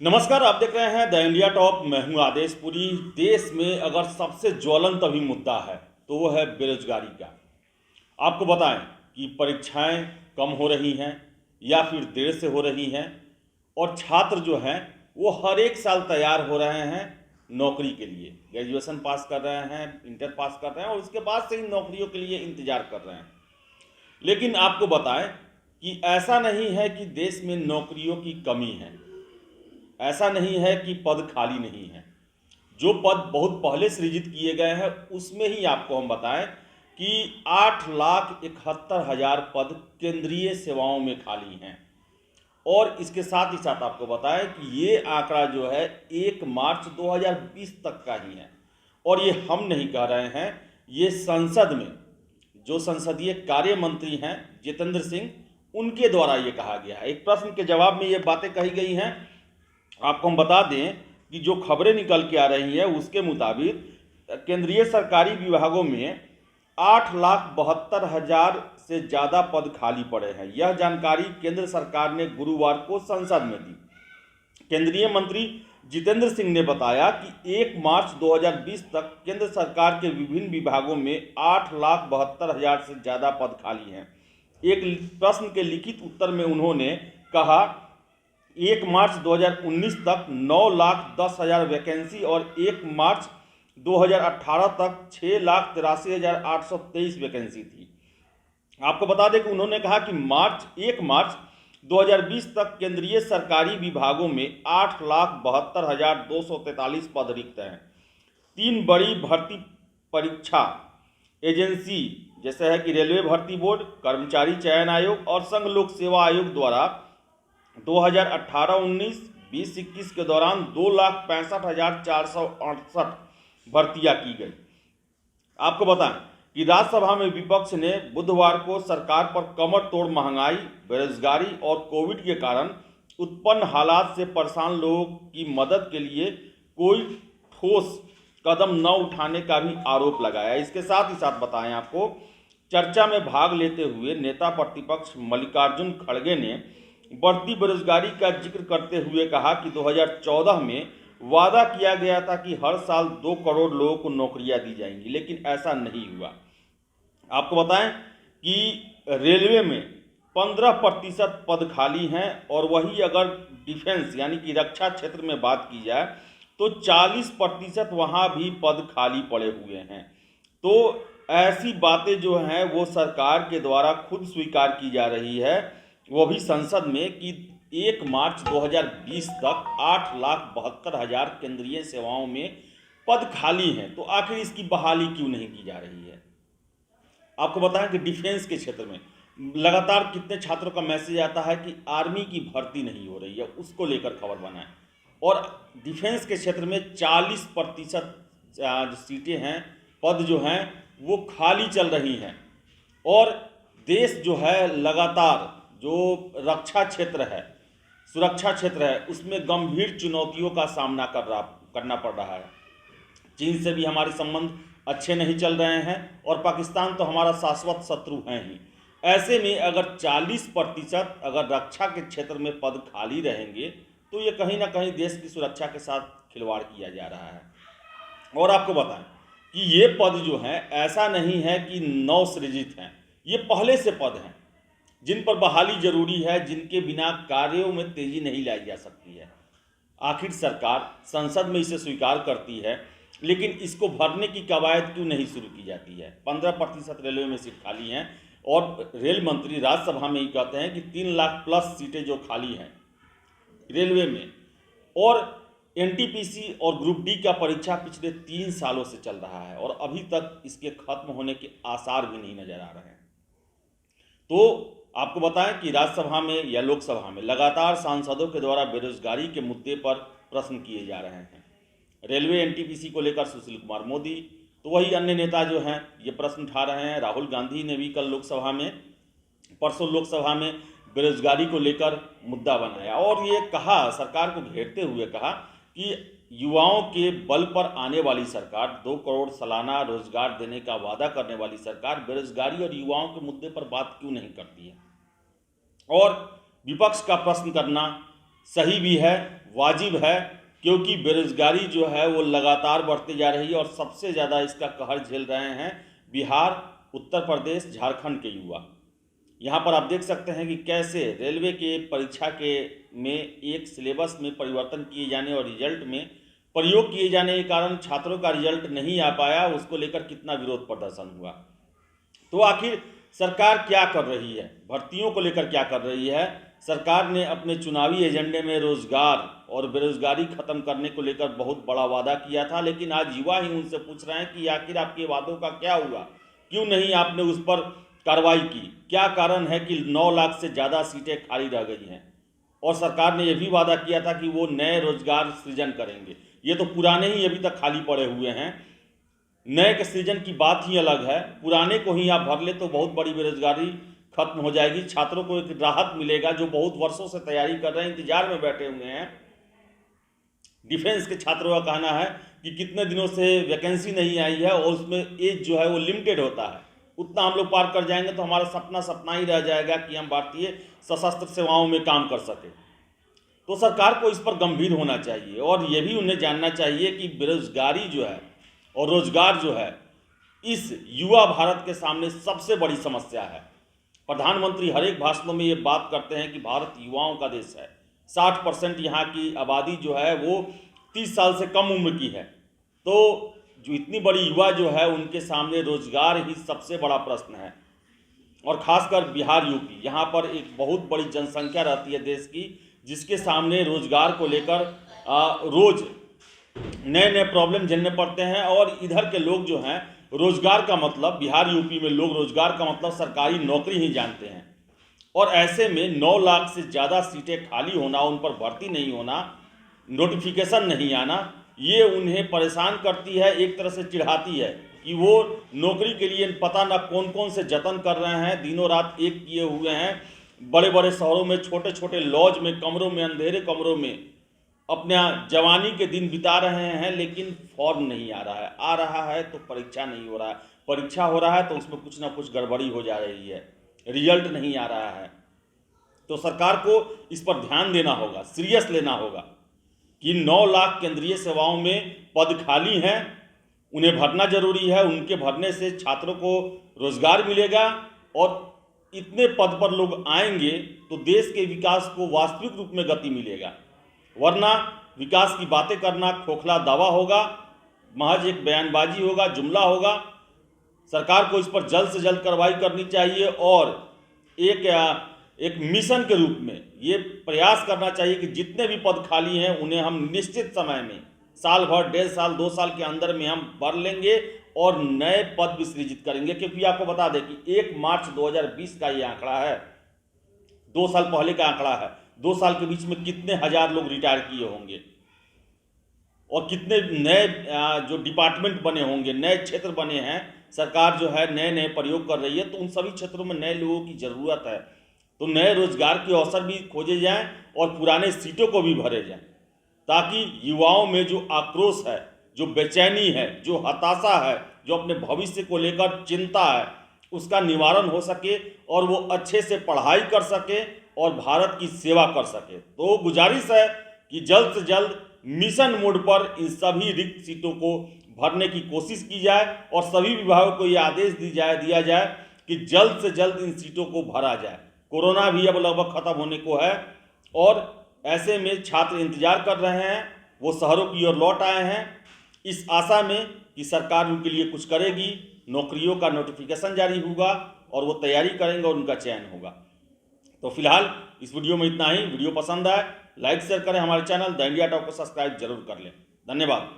नमस्कार, आप देख रहे हैं द इंडिया टॉप। मैं हूं आदेश। पूरी देश में अगर सबसे ज्वलंत अभी मुद्दा है तो वो है बेरोजगारी का। आपको बताएं कि परीक्षाएं कम हो रही हैं या फिर देर से हो रही हैं, और छात्र जो हैं वो हर एक साल तैयार हो रहे हैं नौकरी के लिए। ग्रेजुएशन पास कर रहे हैं, इंटर पास कर रहे हैं और उसके बाद से ही नौकरियों के लिए इंतजार कर रहे हैं। लेकिन आपको बताएं कि ऐसा नहीं है कि देश में नौकरियों की कमी है, ऐसा नहीं है कि पद खाली नहीं है। जो पद बहुत पहले सृजित किए गए हैं उसमें ही आपको हम बताएं कि 8,71,000 पद केंद्रीय सेवाओं में खाली हैं। और इसके साथ ही साथ आपको बताएं कि ये आंकड़ा जो है 1 मार्च 2020 तक का ही है। और ये हम नहीं कह रहे हैं, ये संसद में जो संसदीय कार्य मंत्री हैं जितेंद्र सिंह, उनके द्वारा ये कहा गया है। एक प्रश्न के जवाब में ये बातें कही गई हैं। आपको हम बता दें कि जो खबरें निकल के आ रही हैं उसके मुताबिक केंद्रीय सरकारी विभागों में 8,72,000 से ज़्यादा पद खाली पड़े हैं। यह जानकारी केंद्र सरकार ने गुरुवार को संसद में दी। केंद्रीय मंत्री जितेंद्र सिंह ने बताया कि 1 मार्च 2020 तक केंद्र सरकार के विभिन्न विभागों में 8,72,000 से ज़्यादा पद खाली हैं। एक प्रश्न के लिखित उत्तर में उन्होंने कहा 1 मार्च 2019 तक 9,10,000 वैकेंसी और 1 मार्च 2018 तक 6,83,823 वैकेंसी थी। आपको बता दें कि उन्होंने कहा कि 1 मार्च 2020 तक केंद्रीय सरकारी विभागों में 8,72,243 पद रिक्त हैं। 3 बड़ी भर्ती परीक्षा एजेंसी जैसे है कि रेलवे भर्ती बोर्ड, कर्मचारी चयन आयोग और संघ लोक सेवा आयोग द्वारा 2018-19, 20-21 के दौरान 2,65,468 भर्तियां की गई। आपको बताएं कि राज्यसभा में विपक्ष ने बुधवार को सरकार पर कमर तोड़ महंगाई, बेरोजगारी और कोविड के कारण उत्पन्न हालात से परेशान लोगों की मदद के लिए कोई ठोस कदम न उठाने का भी आरोप लगाया। इसके साथ ही साथ बताएं आपको, चर्चा में भाग लेते हुए नेता प्रतिपक्ष मल्लिकार्जुन खड़गे ने बढ़ती बेरोजगारी का जिक्र करते हुए कहा कि 2014 में वादा किया गया था कि हर साल 2 करोड़ लोगों को नौकरियां दी जाएंगी, लेकिन ऐसा नहीं हुआ। आपको बताएं कि रेलवे में 15% पद खाली हैं, और वही अगर डिफेंस यानी कि रक्षा क्षेत्र में बात की जाए तो 40% वहाँ भी पद खाली पड़े हुए हैं। तो ऐसी बातें जो हैं वो सरकार के द्वारा खुद स्वीकार की जा रही है, वो भी संसद में, कि 1 मार्च 2020 तक 8,72,000 केंद्रीय सेवाओं में पद खाली हैं। तो आखिर इसकी बहाली क्यों नहीं की जा रही है? आपको बताएं कि डिफेंस के क्षेत्र में लगातार कितने छात्रों का मैसेज आता है कि आर्मी की भर्ती नहीं हो रही है, उसको लेकर खबर बनाएं। और डिफेंस के क्षेत्र में 40% सीटें हैं, पद जो हैं वो खाली चल रही हैं। और देश जो है लगातार जो रक्षा क्षेत्र है, सुरक्षा क्षेत्र है, उसमें गंभीर चुनौतियों का सामना करना पड़ रहा है। चीन से भी हमारे संबंध अच्छे नहीं चल रहे हैं और पाकिस्तान तो हमारा शाश्वत शत्रु है ही। ऐसे में अगर 40% अगर रक्षा के क्षेत्र में पद खाली रहेंगे तो ये कहीं ना कहीं देश की सुरक्षा के साथ खिलवाड़ किया जा रहा है। और आपको बताएं कि ये पद जो हैं ऐसा नहीं है कि नवसृजित हैं, ये पहले से पद हैं जिन पर बहाली जरूरी है, जिनके बिना कार्यों में तेजी नहीं लाई जा सकती है। आखिर सरकार संसद में इसे स्वीकार करती है, लेकिन इसको भरने की कवायद क्यों नहीं शुरू की जाती है? 15% रेलवे में सीट खाली हैं और रेल मंत्री राज्यसभा में ही कहते हैं कि 3 लाख प्लस सीटें जो खाली हैं रेलवे में, और एनटीपीसी और ग्रुप डी का परीक्षा पिछले 3 सालों से चल रहा है और अभी तक इसके खत्म होने के आसार भी नहीं नजर आ रहे हैं। तो आपको बताएं कि राज्यसभा में या लोकसभा में लगातार सांसदों के द्वारा बेरोजगारी के मुद्दे पर प्रश्न किए जा रहे हैं। रेलवे एनटीपीसी को लेकर सुशील कुमार मोदी, तो वही अन्य नेता जो हैं ये प्रश्न उठा रहे हैं। राहुल गांधी ने भी परसों लोकसभा में बेरोजगारी को लेकर मुद्दा बनाया और ये कहा, सरकार को घेरते हुए कहा कि युवाओं के बल पर आने वाली सरकार, 2 करोड़ सालाना रोजगार देने का वादा करने वाली सरकार बेरोजगारी और युवाओं के मुद्दे पर बात क्यों नहीं करती है? और विपक्ष का प्रश्न करना सही भी है, वाजिब है, क्योंकि बेरोजगारी जो है वो लगातार बढ़ती जा रही है और सबसे ज़्यादा इसका कहर झेल रहे हैं बिहार, उत्तर प्रदेश, झारखंड के युवा। यहाँ पर आप देख सकते हैं कि कैसे रेलवे के परीक्षा के में एक सिलेबस में परिवर्तन किए जाने और रिजल्ट में प्रयोग किए जाने के कारण छात्रों का रिजल्ट नहीं आ पाया, उसको लेकर कितना विरोध प्रदर्शन हुआ। तो आखिर सरकार क्या कर रही है, भर्तियों को लेकर क्या कर रही है? सरकार ने अपने चुनावी एजेंडे में रोजगार और बेरोजगारी खत्म करने को लेकर बहुत बड़ा वादा किया था, लेकिन आज युवा ही उनसे पूछ रहे हैं कि आखिर आपके वादों का क्या हुआ, क्यों नहीं आपने उस पर कार्रवाई की? क्या कारण है कि 9 लाख से ज़्यादा सीटें खाली रह गई हैं? और सरकार ने यह भी वादा किया था कि वो नए रोजगार सृजन करेंगे। ये तो पुराने ही अभी तक खाली पड़े हुए हैं। नए के सृजन की बात ही अलग है, पुराने को ही आप भर ले तो बहुत बड़ी बेरोजगारी खत्म हो जाएगी, छात्रों को एक राहत मिलेगा जो बहुत वर्षों से तैयारी कर रहे हैं, इंतजार में बैठे हुए हैं। डिफेंस के छात्रों का कहना है कि कितने दिनों से वैकेंसी नहीं आई है और उसमें एज जो है वो लिमिटेड होता है, उतना हम लोग पार कर जाएंगे तो हमारा सपना सपना ही रह जाएगा कि हम भारतीय सशस्त्र सेवाओं में काम कर सकें। तो सरकार को इस पर गंभीर होना चाहिए और ये भी उन्हें जानना चाहिए कि बेरोजगारी जो है और रोजगार जो है इस युवा भारत के सामने सबसे बड़ी समस्या है। प्रधानमंत्री हर एक भाषणों में ये बात करते हैं कि भारत युवाओं का देश है। 60% यहाँ की आबादी जो है वो 30 साल से कम उम्र की है। तो जो इतनी बड़ी युवा जो है उनके सामने रोजगार ही सबसे बड़ा प्रश्न है। और खासकर बिहार, यूपी, यहाँ पर एक बहुत बड़ी जनसंख्या रहती है देश की, जिसके सामने रोजगार को लेकर रोज नए नए प्रॉब्लम झेलने पड़ते हैं। और इधर के लोग जो हैं रोजगार का मतलब, बिहार यूपी में लोग रोजगार का मतलब सरकारी नौकरी ही जानते हैं। और ऐसे में 9 लाख से ज़्यादा सीटें खाली होना, उन पर भर्ती नहीं होना, नोटिफिकेशन नहीं आना, ये उन्हें परेशान करती है, एक तरह से चिढ़ाती है कि वो नौकरी के लिए पता ना कौन कौन से जतन कर रहे हैं, दिनों रात एक किए हुए हैं, बड़े बड़े शहरों में छोटे छोटे लॉज में, कमरों में, अंधेरे कमरों में अपने जवानी के दिन बिता रहे हैं, लेकिन फॉर्म नहीं आ रहा है। आ रहा है तो परीक्षा नहीं हो रहा है, परीक्षा हो रहा है तो उसमें कुछ ना कुछ गड़बड़ी हो जा रही है, रिजल्ट नहीं आ रहा है। तो सरकार को इस पर ध्यान देना होगा, सीरियस लेना होगा कि 9 लाख केंद्रीय सेवाओं में पद खाली हैं, उन्हें भरना जरूरी है। उनके भरने से छात्रों को रोजगार मिलेगा और इतने पद पर लोग आएंगे तो देश के विकास को वास्तविक रूप में गति मिलेगा। वरना विकास की बातें करना खोखला दावा होगा, महज एक बयानबाजी होगा, जुमला होगा। सरकार को इस पर जल्द से जल्द कार्रवाई करनी चाहिए और एक मिशन के रूप में ये प्रयास करना चाहिए कि जितने भी पद खाली हैं उन्हें हम निश्चित समय में, साल भर, 1.5 साल, 2 साल के अंदर में हम भर लेंगे और नए पद भी सृजित करेंगे। क्योंकि आपको बता दें कि 1 मार्च 2020 का ये आंकड़ा है, 2 साल पहले का आंकड़ा है। 2 साल के बीच में कितने हजार लोग रिटायर किए होंगे और कितने नए जो डिपार्टमेंट बने होंगे, नए क्षेत्र बने हैं। सरकार जो है नए नए प्रयोग कर रही है, तो उन सभी क्षेत्रों में नए लोगों की ज़रूरत है। तो नए रोजगार के अवसर भी खोजे जाएं और पुराने सीटों को भी भरे जाएं, ताकि युवाओं में जो आक्रोश है, जो बेचैनी है, जो हताशा है, जो अपने भविष्य को लेकर चिंता है, उसका निवारण हो सके और वो अच्छे से पढ़ाई कर सके और भारत की सेवा कर सके। तो गुजारिश है कि जल्द से जल्द मिशन मोड पर इन सभी रिक्त सीटों को भरने की कोशिश की जाए और सभी विभागों को ये आदेश दिया जाए कि जल्द से जल्द इन सीटों को भरा जाए। कोरोना भी अब लगभग खत्म होने को है और ऐसे में छात्र इंतजार कर रहे हैं, वो शहरों की ओर लौट आए हैं इस आशा में कि सरकार उनके लिए कुछ करेगी, नौकरियों का नोटिफिकेशन जारी होगा और वो तैयारी करेंगे और उनका चयन होगा। तो फिलहाल इस वीडियो में इतना ही। वीडियो पसंद आए लाइक शेयर करें, हमारे चैनल द इंडिया टॉक को सब्सक्राइब जरूर कर लें। धन्यवाद।